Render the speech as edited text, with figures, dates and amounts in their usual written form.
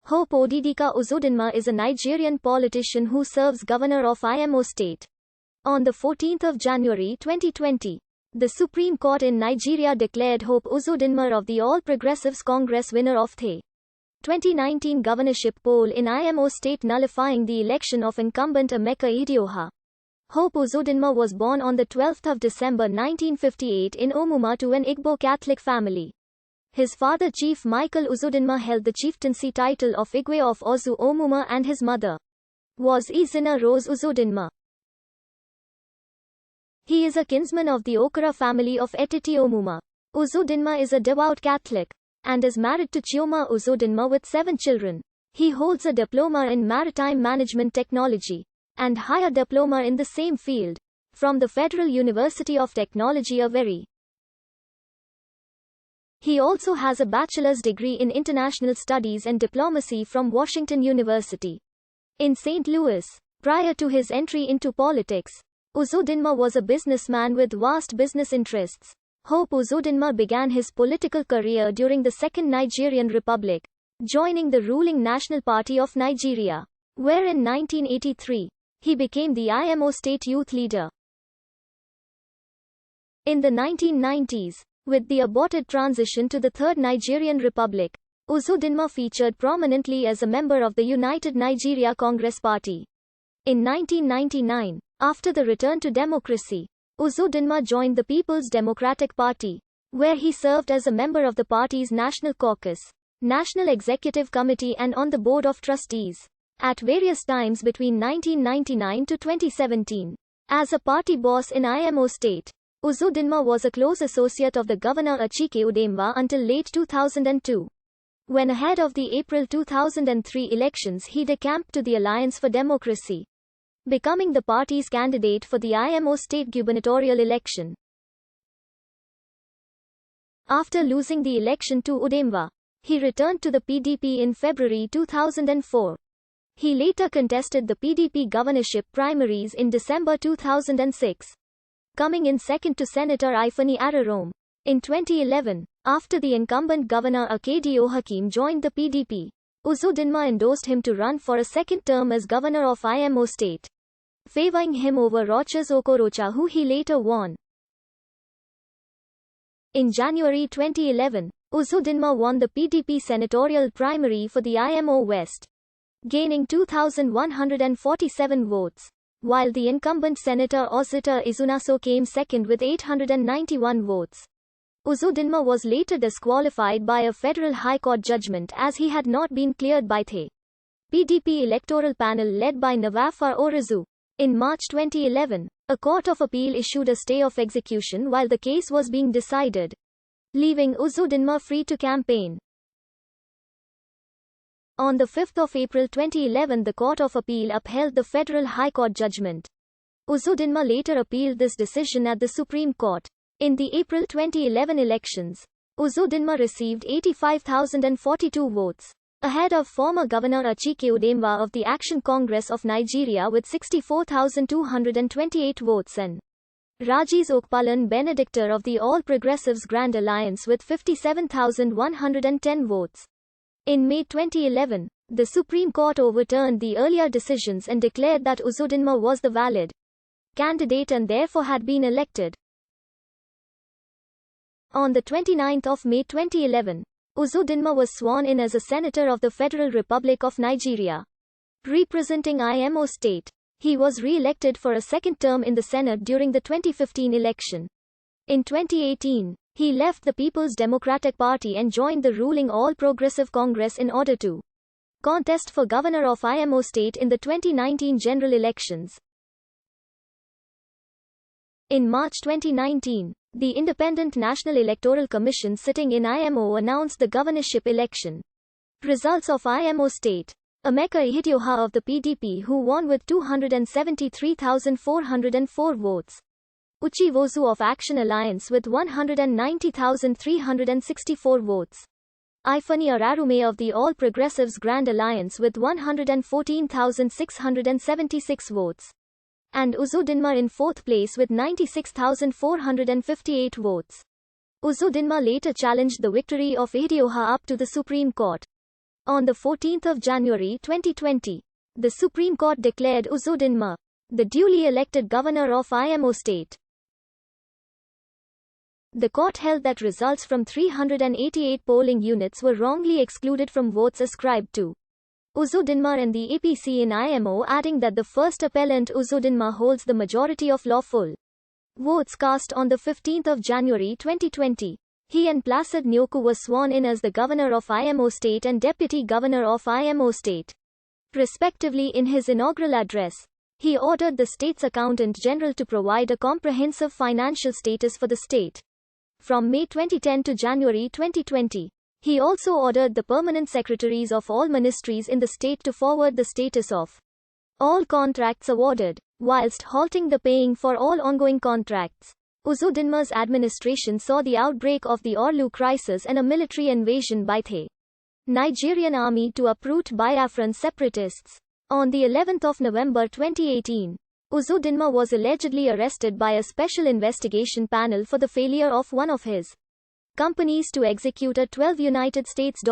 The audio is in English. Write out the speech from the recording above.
Hope Odidika Uzodinma is a Nigerian politician who serves governor of Imo State. On 14 January 2020, the Supreme Court in Nigeria declared Hope Uzodinma of the All Progressives Congress winner of the 2019 governorship poll in Imo State, nullifying the election of incumbent Emeka Idioha. Hope Uzodinma was born on 12 December 1958 in Omuma to an Igbo Catholic family. His father, Chief Michael Uzodinma, held the chieftaincy title of Igwe of Ozu Omuma, and his mother was Izina Rose Uzodinma. He is a kinsman of the Okara family of Etiti Omuma. Uzodinma is a devout Catholic and is married to Chioma Uzodinma with 7 children. He holds a diploma in maritime management technology and higher diploma in the same field from the Federal University of Technology, Owerri. He also has a bachelor's degree in international studies and diplomacy from Washington University in St. Louis. Prior to his entry into politics, Uzodinma was a businessman with vast business interests. Hope Uzodinma began his political career during the Second Nigerian Republic, joining the ruling National Party of Nigeria, where in 1983, he became the Imo State Youth Leader. In the 1990s, with the aborted transition to the Third Nigerian Republic, Uzodinma featured prominently as a member of the United Nigeria Congress Party. In 1999, after the return to democracy, Uzodinma joined the People's Democratic Party, where he served as a member of the party's National Caucus, National Executive Committee, and on the Board of Trustees at various times between 1999 to 2017. As a party boss in Imo State, Uzodinma was a close associate of the Governor Achike Udemba until late 2002. When ahead of the April 2003 elections, he decamped to the Alliance for Democracy, becoming the party's candidate for the Imo State gubernatorial election. After losing the election to Udemba, he returned to the PDP in February 2004. He later contested the PDP governorship primaries in December 2006. Coming in second to Senator Ifeanyi Ararom. In 2011, after the incumbent governor Akedio Hakim joined the PDP, Uzodinma endorsed him to run for a second term as governor of Imo State, favoring him over Rochas Okorocha, who he later won. In January 2011, Uzodinma won the PDP senatorial primary for the Imo West, gaining 2,147 votes, while the incumbent Senator Osita Izunaso came second with 891 votes. Uzodinma was later disqualified by a federal high court judgment as he had not been cleared by the PDP electoral panel led by Nwafor Orizu. In March 2011, a court of appeal issued a stay of execution while the case was being decided, leaving Uzodinma free to campaign. On 5 April 2011, the Court of Appeal upheld the Federal High Court judgment. Uzodinma later appealed this decision at the Supreme Court. In the April 2011 elections, Uzodinma received 85,042 votes, ahead of former Governor Achike Udemba of the Action Congress of Nigeria with 64,228 votes and Rajesh Okpalan Benedictor of the All Progressives Grand Alliance with 57,110 votes. In May 2011, the Supreme Court overturned the earlier decisions and declared that Uzodinma was the valid candidate and therefore had been elected. On 29 May 2011, Uzodinma was sworn in as a senator of the Federal Republic of Nigeria, representing Imo State. He was re-elected for a second term in the Senate during the 2015 election. In 2018, he left the People's Democratic Party and joined the ruling All Progressive Congress in order to contest for governor of Imo State in the 2019 general elections. In March 2019, the Independent National Electoral Commission sitting in Imo announced the governorship election results of Imo State. Emeka Idioha of the PDP, who won with 273,404 votes. Uchi Wozu of Action Alliance with 190,364 votes. Ifeanyi Ararume of the All Progressives Grand Alliance with 114,676 votes. And Uzodinma in fourth place with 96,458 votes. Uzodinma later challenged the victory of Idioha up to the Supreme Court. On 14 January 2020, the Supreme Court declared Uzodinma the duly elected governor of Imo state. The court held that results from 388 polling units were wrongly excluded from votes ascribed to Uzodinma and the APC in IMO, adding that the first appellant Uzodinma holds the majority of lawful votes cast on 15 January 2020. He and Placid Nyoku were sworn in as the governor of Imo state and deputy governor of Imo state, respectively. In his inaugural address, he ordered the state's accountant general to provide a comprehensive financial status for the state from May 2010 to January 2020. He also ordered the permanent secretaries of all ministries in the state to forward the status of all contracts awarded, whilst halting the paying for all ongoing contracts. Uzodinma's administration saw the outbreak of the Orlu crisis and a military invasion by the Nigerian army to uproot Biafran separatists. On the 11th of November 2018, Uzodinma was allegedly arrested by a special investigation panel for the failure of one of his companies to execute a $12 United States